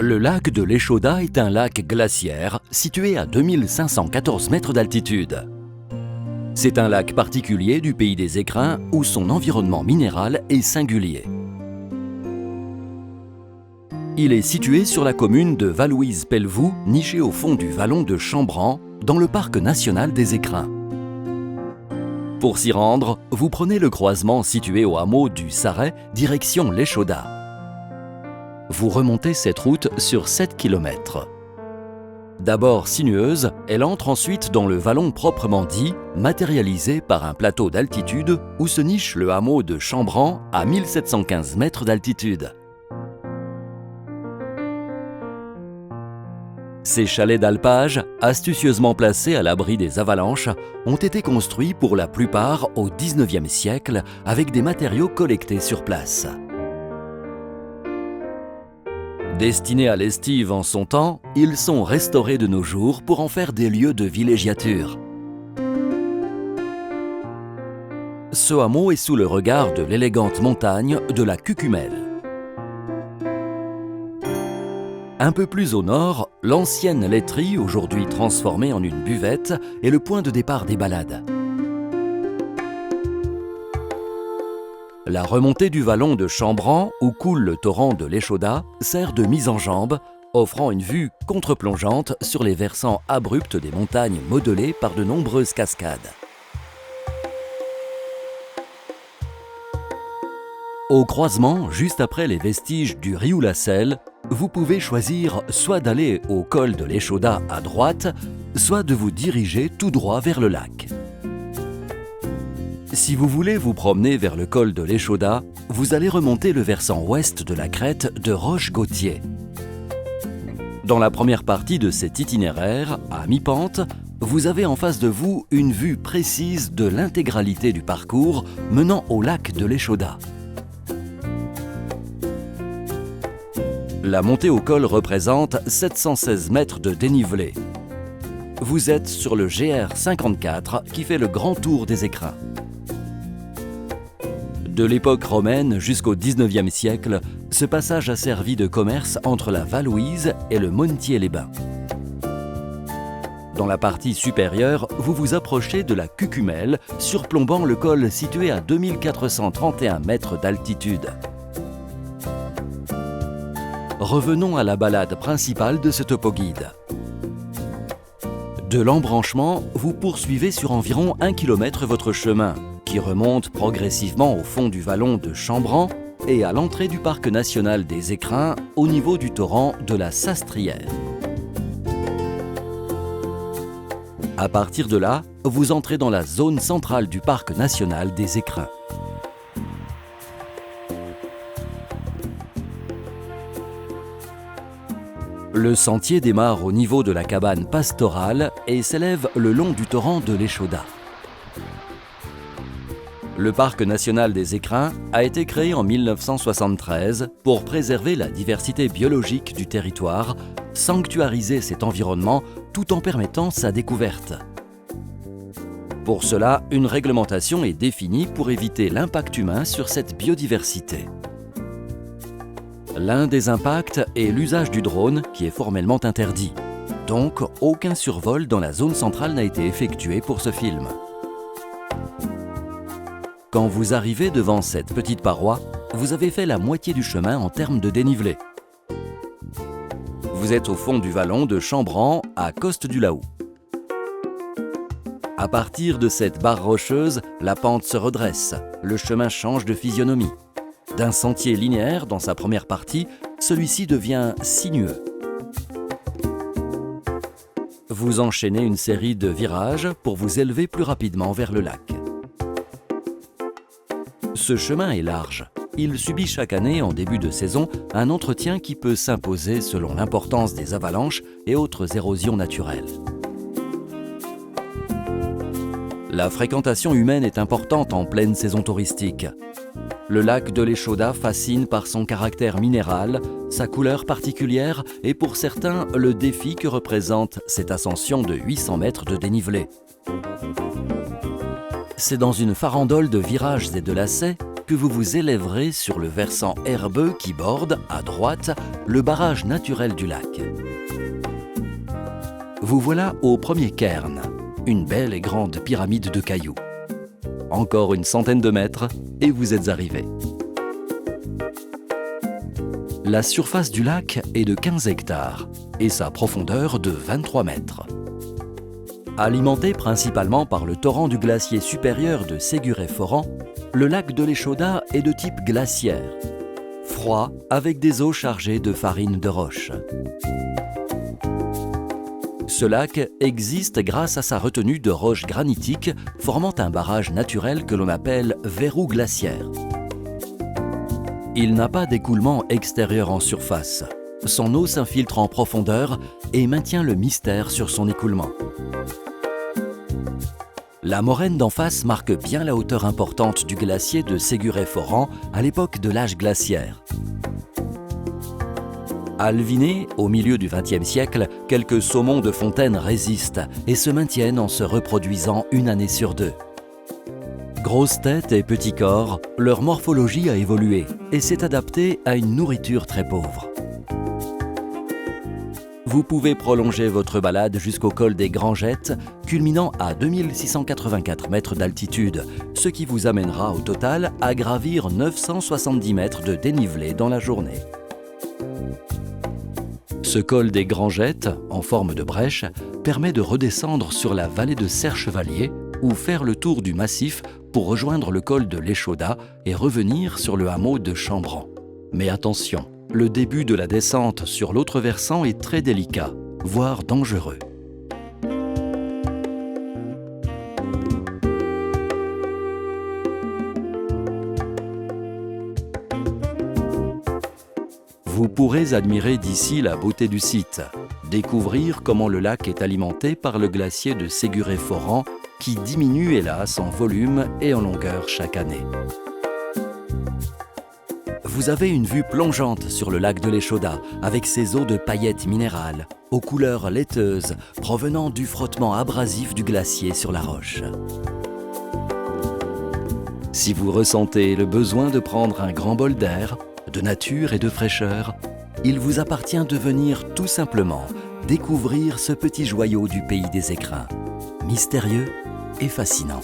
Le lac de l'Échaudat est un lac glaciaire situé à 2514 mètres d'altitude. C'est un lac particulier du pays des Écrins où son environnement minéral est singulier. Il est situé sur la commune de Vallouise-Pelvoux, niché au fond du vallon de Chambran, dans le parc national des Écrins. Pour s'y rendre, vous prenez le croisement situé au hameau du Sarret, direction l'Échaudat. Vous remontez cette route sur 7 km. D'abord sinueuse, elle entre ensuite dans le vallon proprement dit, matérialisé par un plateau d'altitude où se niche le hameau de Chambran à 1715 mètres d'altitude. Ces chalets d'alpage, astucieusement placés à l'abri des avalanches, ont été construits pour la plupart au XIXe siècle avec des matériaux collectés sur place. Destinés à l'estive en son temps, ils sont restaurés de nos jours pour en faire des lieux de villégiature. Ce hameau est sous le regard de l'élégante montagne de la Cucumelle. Un peu plus au nord, l'ancienne laiterie, aujourd'hui transformée en une buvette, est le point de départ des balades. La remontée du vallon de Chambran, où coule le torrent de l'Échaudat, sert de mise en jambe, offrant une vue contre-plongeante sur les versants abrupts des montagnes modelées par de nombreuses cascades. Au croisement, juste après les vestiges du Rioux-la-Selle, vous pouvez choisir soit d'aller au col de l'Échaudat à droite, soit de vous diriger tout droit vers le lac. Si vous voulez vous promener vers le col de l'Échaudat, vous allez remonter le versant ouest de la crête de Roche-Gautier. Dans la première partie de cet itinéraire, à mi-pente, vous avez en face de vous une vue précise de l'intégralité du parcours menant au lac de l'Échaudat. La montée au col représente 716 mètres de dénivelé. Vous êtes sur le GR 54 qui fait le grand tour des Écrins. De l'époque romaine jusqu'au XIXe siècle, ce passage a servi de commerce entre la Vallouise et le Montier-les-Bains. Dans la partie supérieure, vous vous approchez de la Cucumelle, surplombant le col situé à 2431 mètres d'altitude. Revenons à la balade principale de ce topoguide. De l'embranchement, vous poursuivez sur environ 1 km votre chemin, qui remonte progressivement au fond du vallon de Chambran et à l'entrée du parc national des Écrins au niveau du torrent de la Sastrière. À partir de là, vous entrez dans la zone centrale du parc national des Écrins. Le sentier démarre au niveau de la cabane pastorale et s'élève le long du torrent de l'Échaudat. Le parc national des Écrins a été créé en 1973 pour préserver la diversité biologique du territoire, sanctuariser cet environnement tout en permettant sa découverte. Pour cela, une réglementation est définie pour éviter l'impact humain sur cette biodiversité. L'un des impacts est l'usage du drone qui est formellement interdit. Donc, aucun survol dans la zone centrale n'a été effectué pour ce film. Quand vous arrivez devant cette petite paroi, vous avez fait la moitié du chemin en termes de dénivelé. Vous êtes au fond du vallon de Chambran, à Coste-du-Lahoux. À partir de cette barre rocheuse, la pente se redresse, le chemin change de physionomie. D'un sentier linéaire dans sa première partie, celui-ci devient sinueux. Vous enchaînez une série de virages pour vous élever plus rapidement vers le lac. Ce chemin est large. Il subit chaque année, en début de saison, un entretien qui peut s'imposer selon l'importance des avalanches et autres érosions naturelles. La fréquentation humaine est importante en pleine saison touristique. Le lac de l'Échaudat fascine par son caractère minéral, sa couleur particulière et pour certains, le défi que représente cette ascension de 800 mètres de dénivelé. C'est dans une farandole de virages et de lacets que vous vous élèverez sur le versant herbeux qui borde, à droite, le barrage naturel du lac. Vous voilà au premier cairn, une belle et grande pyramide de cailloux. Encore une centaine de mètres et vous êtes arrivé. La surface du lac est de 15 hectares et sa profondeur de 23 mètres. Alimenté principalement par le torrent du glacier supérieur de Séguré-Foran, le lac de l'Échaudat est de type glaciaire, froid avec des eaux chargées de farine de roche. Ce lac existe grâce à sa retenue de roches granitiques formant un barrage naturel que l'on appelle verrou glaciaire. Il n'a pas d'écoulement extérieur en surface. Son eau s'infiltre en profondeur et maintient le mystère sur son écoulement. La moraine d'en face marque bien la hauteur importante du glacier de Séguré-Foran à l'époque de l'âge glaciaire. Alviné, au milieu du XXe siècle, quelques saumons de fontaine résistent et se maintiennent en se reproduisant une année sur deux. Grosses têtes et petits corps, leur morphologie a évolué et s'est adaptée à une nourriture très pauvre. Vous pouvez prolonger votre balade jusqu'au col des Grangettes, culminant à 2684 mètres d'altitude, ce qui vous amènera au total à gravir 970 mètres de dénivelé dans la journée. Ce col des Grangettes, en forme de brèche, permet de redescendre sur la vallée de Serre-Chevalier ou faire le tour du massif pour rejoindre le col de l'Échaudat et revenir sur le hameau de Chambran. Mais attention, le début de la descente sur l'autre versant est très délicat, voire dangereux. Vous pourrez admirer d'ici la beauté du site, découvrir comment le lac est alimenté par le glacier de Séguré-Foran qui diminue hélas en volume et en longueur chaque année. Vous avez une vue plongeante sur le lac de l'Échaudat avec ses eaux de paillettes minérales, aux couleurs laiteuses provenant du frottement abrasif du glacier sur la roche. Si vous ressentez le besoin de prendre un grand bol d'air, de nature et de fraîcheur, il vous appartient de venir tout simplement découvrir ce petit joyau du pays des écrins, mystérieux et fascinant.